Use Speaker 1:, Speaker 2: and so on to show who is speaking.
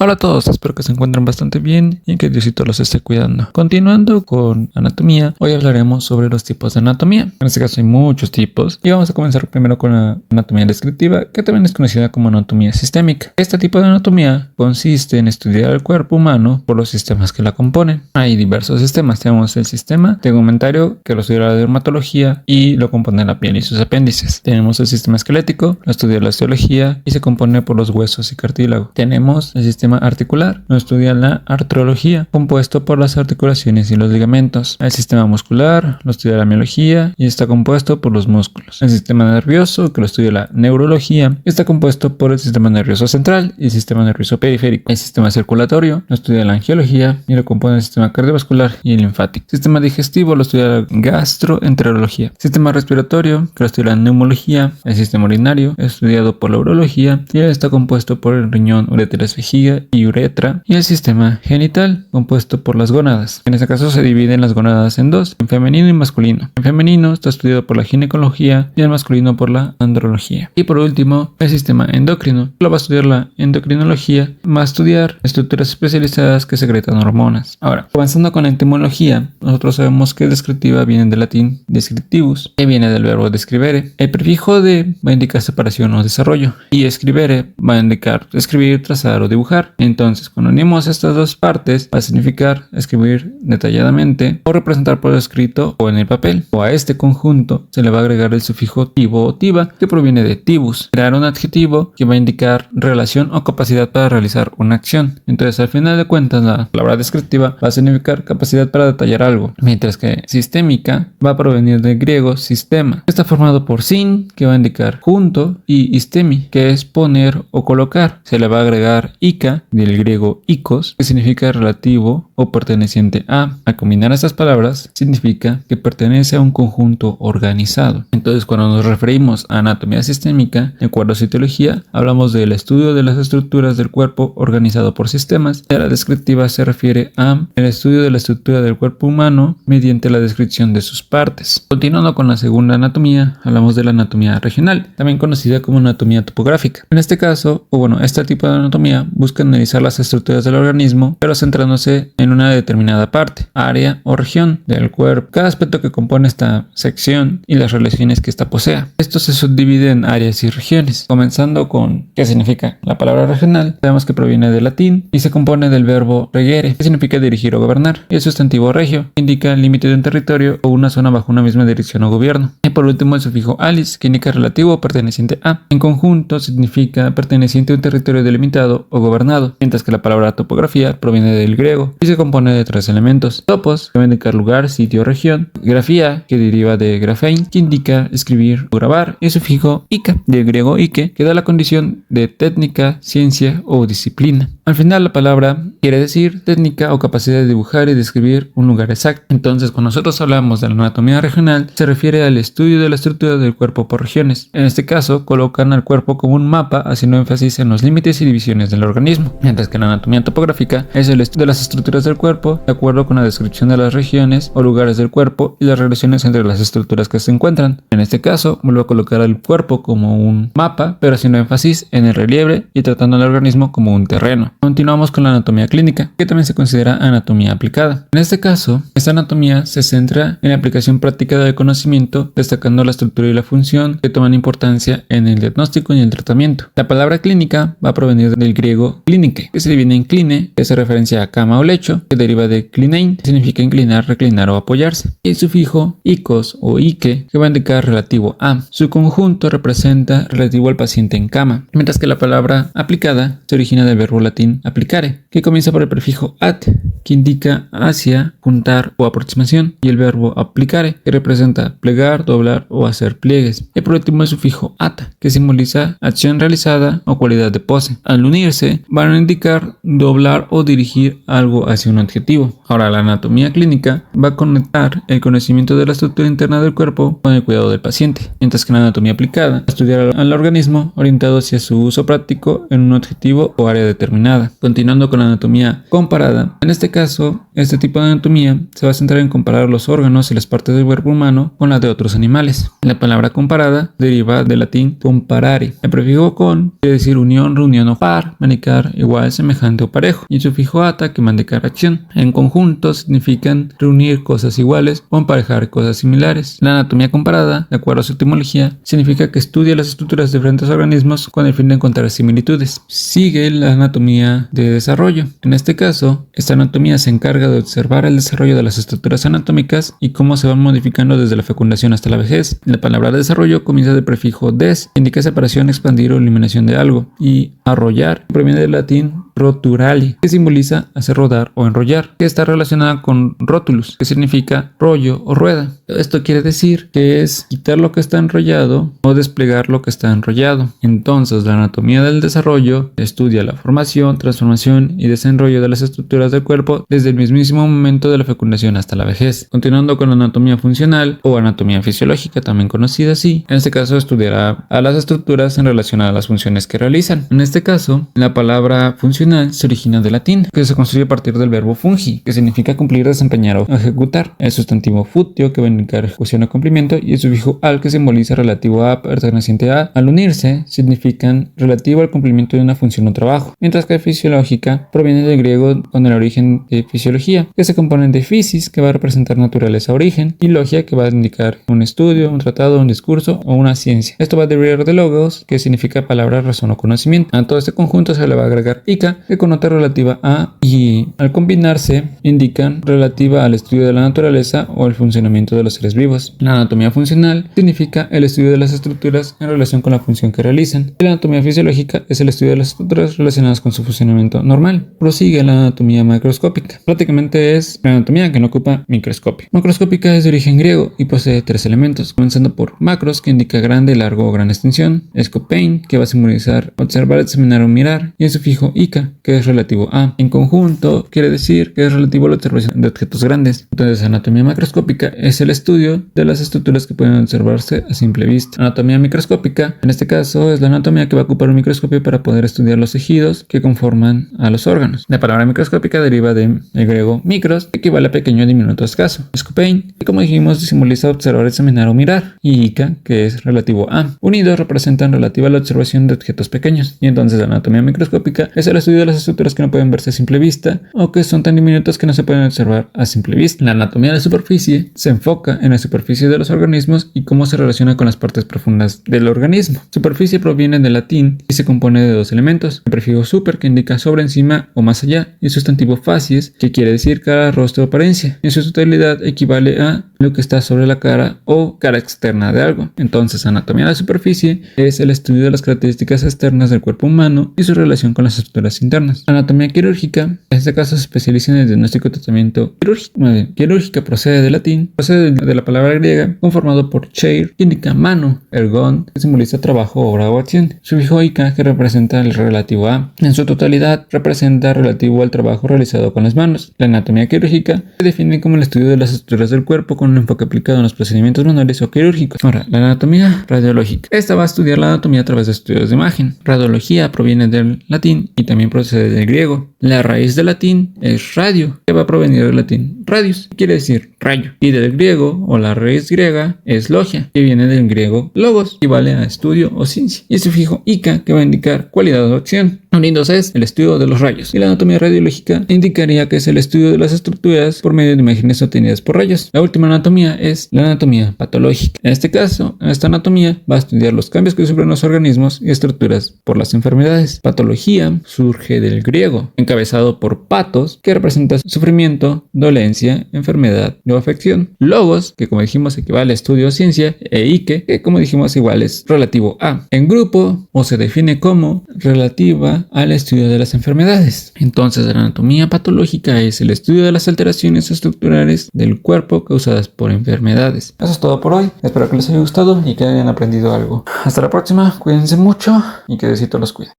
Speaker 1: Hola a todos, espero que se encuentren bastante bien y que Diosito los esté cuidando. Continuando con anatomía, hoy hablaremos sobre los tipos de anatomía. En este caso hay muchos tipos y vamos a comenzar primero con la anatomía descriptiva, que también es conocida como anatomía sistémica. Este tipo de anatomía consiste en estudiar el cuerpo humano por los sistemas que la componen. Hay diversos sistemas, tenemos el sistema tegumentario, que lo estudia la dermatología y lo compone la piel y sus apéndices. Tenemos el sistema esquelético, lo estudia la osteología y se compone por los huesos y cartílago. Tenemos el sistema articular, lo estudia la artrología, compuesto por las articulaciones y los ligamentos. El sistema muscular, lo estudia la miología y está compuesto por los músculos. El sistema nervioso, que lo estudia la neurología, está compuesto por el sistema nervioso central y el sistema nervioso periférico. El sistema circulatorio, lo estudia la angiología y lo compone el sistema cardiovascular y el linfático. El sistema digestivo, lo estudia la gastroenterología. El sistema respiratorio, que lo estudia la neumología. El sistema urinario, estudiado por la urología y está compuesto por el riñón, ureteres, vejiga y uretra, y el sistema genital, compuesto por las gónadas. En este caso se dividen las gónadas en dos, en femenino y masculino. En femenino está estudiado por la ginecología y el masculino por la andrología. Y por último, el sistema endocrino, lo va a estudiar la endocrinología, va a estudiar estructuras especializadas que secretan hormonas. Ahora, avanzando con la etimología, nosotros sabemos que descriptiva viene del latín descriptivus, que viene del verbo describere. El prefijo de va a indicar separación o desarrollo, y escribere va a indicar escribir, trazar o dibujar. Entonces, cuando unimos estas dos partes, va a significar escribir detalladamente o representar por escrito o en el papel. O a este conjunto se le va a agregar el sufijo tivo o tiva, que proviene de tibus, crear un adjetivo que va a indicar relación o capacidad para realizar una acción. Entonces, al final de cuentas, la palabra descriptiva va a significar capacidad para detallar algo, mientras que sistémica va a provenir del griego sistema. Está formado por sin, que va a indicar junto, y istemi, que es poner o colocar. Se le va a agregar ica, del griego ikos, que significa relativo o perteneciente a. Al combinar estas palabras, significa que pertenece a un conjunto organizado. Entonces, cuando nos referimos a anatomía sistémica, en cuanto a citología, hablamos del estudio de las estructuras del cuerpo organizado por sistemas. Y a la descriptiva se refiere a el estudio de la estructura del cuerpo humano mediante la descripción de sus partes. Continuando con la segunda anatomía, hablamos de la anatomía regional, también conocida como anatomía topográfica. En este caso, este tipo de anatomía busca analizar las estructuras del organismo, pero centrándose en una determinada parte, área o región del cuerpo, cada aspecto que compone esta sección y las relaciones que ésta posea. Esto se subdivide en áreas y regiones, comenzando con ¿qué significa? La palabra regional, sabemos que proviene del latín y se compone del verbo regere, que significa dirigir o gobernar, y el sustantivo regio, indica el límite de un territorio o una zona bajo una misma dirección o gobierno. Y por último el sufijo alis, que indica relativo o perteneciente a. En conjunto significa perteneciente a un territorio delimitado o gobernado, mientras que la palabra topografía proviene del griego y se compone de tres elementos: topos, que va a indicar lugar, sitio o región; grafía, que deriva de grafein, que indica escribir o grabar; y el sufijo ica, del griego ike, que da la condición de técnica, ciencia o disciplina. Al final, la palabra quiere decir técnica o capacidad de dibujar y describir un lugar exacto. Entonces, cuando nosotros hablamos de la anatomía regional, se refiere al estudio de la estructura del cuerpo por regiones. En este caso, colocan al cuerpo como un mapa, haciendo énfasis en los límites y divisiones del organismo, mientras que la anatomía topográfica es el estudio de las estructuras del cuerpo de acuerdo con la descripción de las regiones o lugares del cuerpo y las relaciones entre las estructuras que se encuentran. En este caso, vuelvo a colocar al cuerpo como un mapa, pero haciendo énfasis en el relieve y tratando al organismo como un terreno. Continuamos con la anatomía clínica, que también se considera anatomía aplicada. En este caso, esta anatomía se centra en la aplicación práctica del conocimiento, destacando la estructura y la función que toman importancia en el diagnóstico y el tratamiento. La palabra clínica va a provenir del griego clínike, que se divide en cline, que hace referencia a cama o lecho, que deriva de clinein, que significa inclinar, reclinar o apoyarse, y el sufijo ikos o ike, que va a indicar relativo a. Su conjunto representa relativo al paciente en cama, mientras que la palabra aplicada se origina del verbo latín applicare, que comienza por el prefijo at, que indica hacia, juntar o aproximación, y el verbo applicare, que representa plegar, doblar o hacer pliegues. Y por último el sufijo ata, que simboliza acción realizada o cualidad de pose. Al unirse, van a indicar doblar o dirigir algo hacia un objetivo. Ahora, la anatomía clínica va a conectar el conocimiento de la estructura interna del cuerpo con el cuidado del paciente, mientras que la anatomía aplicada va a estudiar al organismo orientado hacia su uso práctico en un objetivo o área determinada. Continuando con la anatomía anatomía comparada. En este caso, este tipo de anatomía se va a centrar en comparar los órganos y las partes del cuerpo humano con las de otros animales. La palabra comparada deriva del latín comparare. El prefijo con quiere decir unión, reunión o par, manicar, igual, semejante o parejo, y el sufijo ata que indicar acción. En conjunto significan reunir cosas iguales o emparejar cosas similares. La anatomía comparada, de acuerdo a su etimología, significa que estudia las estructuras de diferentes organismos con el fin de encontrar similitudes. Sigue la anatomía de desarrollo. En este caso, esta anatomía se encarga de observar el desarrollo de las estructuras anatómicas y cómo se van modificando desde la fecundación hasta la vejez. La palabra desarrollo comienza del prefijo des, que indica separación, expandir o eliminación de algo, y arrollar proviene del latín roturali, que simboliza hacer rodar o enrollar, que está relacionada con rotulus, que significa rollo o rueda. Esto quiere decir que es quitar lo que está enrollado o desplegar lo que está enrollado. Entonces, la anatomía del desarrollo estudia la formación, transformación y desenrollo de las estructuras del cuerpo desde el mismísimo momento de la fecundación hasta la vejez. Continuando con la anatomía funcional o anatomía fisiológica, también conocida así, en este caso estudiará a las estructuras en relación a las funciones que realizan. En este caso, la palabra funcional se origina del latín, que se construye a partir del verbo fungi, que significa cumplir, desempeñar o ejecutar. El sustantivo futio, que va a indicar ejecución o cumplimiento, y el sufijo al, que simboliza relativo a, perteneciente a. Al unirse, significan relativo al cumplimiento de una función o trabajo, mientras que fisiológica proviene del griego con el origen de fisiología, que se compone de physis, que va a representar naturaleza, origen, y logia, que va a indicar un estudio, un tratado, un discurso o una ciencia. Esto va a derivar de logos, que significa palabra, razón o conocimiento. A todo este conjunto se le va a agregar ica, que connota relativa a, y al combinarse indican relativa al estudio de la naturaleza o el funcionamiento de los seres vivos. La anatomía funcional significa el estudio de las estructuras en relación con la función que realizan, y la anatomía fisiológica es el estudio de las estructuras relacionadas con su funcionamiento normal. Prosigue la anatomía macroscópica. Prácticamente es la anatomía que no ocupa microscopio. Macroscópica es de origen griego y posee tres elementos, comenzando por macros, que indica grande, largo o gran extensión; scopein, que va a simbolizar observar, examinar o mirar; y el sufijo ica, que es relativo a. En conjunto, quiere decir que es relativo a la observación de objetos grandes. Entonces, anatomía macroscópica es el estudio de las estructuras que pueden observarse a simple vista. Anatomía microscópica, en este caso, es la anatomía que va a ocupar un microscopio para poder estudiar los tejidos que conforman a los órganos. La palabra microscópica deriva del griego micros, que equivale a pequeño, diminuto, escaso; scopein, que como dijimos simboliza observar, examinar o mirar; y ica, que es relativo a. Unidos representan relativa a la observación de objetos pequeños. Y entonces la anatomía microscópica es el estudio de las estructuras que no pueden verse a simple vista o que son tan diminutas que no se pueden observar a simple vista. La anatomía de la superficie se enfoca en la superficie de los organismos y cómo se relaciona con las partes profundas del organismo. Superficie proviene del latín y se compone de dos elementos: el prefijo super, que indica sobre, encima o más allá, y el sustantivo facies, que quiere decir cara, rostro o apariencia. En su totalidad equivale a lo que está sobre la cara o cara externa de algo. Entonces, anatomía de la superficie es el estudio de las características externas del cuerpo humano y su relación con las estructuras internas. Anatomía quirúrgica, en este caso se especializa en el diagnóstico y tratamiento quirúrgico. Quirúrgica procede del latín, procede de la palabra griega, conformado por chair, que indica mano; ergon, que simboliza trabajo, obra o acción; sufijo ica, que representa el relativo a. En su totalidad representa relativo al trabajo realizado con las manos. La anatomía quirúrgica se define como el estudio de las estructuras del cuerpo con un enfoque aplicado en los procedimientos manuales o quirúrgicos. Ahora, la anatomía radiológica. Esta va a estudiar la anatomía a través de estudios de imagen. Radiología proviene del latín y también procede del griego. La raíz del latín es radio, que va a provenir del latín radius, que quiere decir rayo, y del griego, o la raíz griega, es logia, que viene del griego logos, que equivale a estudio o ciencia, y el sufijo ica, que va a indicar cualidad o acción. Unidos es el estudio de los rayos, y la anatomía radiológica indicaría que es el estudio de las estructuras por medio de imágenes obtenidas por rayos. La última anatomía es la anatomía patológica. En este caso, esta anatomía va a estudiar los cambios que sufren los organismos y estructuras por las enfermedades. Patología surge del griego, encabezado por patos, que representa sufrimiento, dolencia, enfermedad o afección; logos, que como dijimos equivale a estudio o ciencia; e ike, que como dijimos igual es relativo a. En grupo, o se define como relativa al estudio de las enfermedades. Entonces, la anatomía patológica es el estudio de las alteraciones estructurales del cuerpo causadas por enfermedades. Eso es todo por hoy. Espero que les haya gustado y que hayan aprendido algo. Hasta la próxima, cuídense mucho y que Diosito los cuide.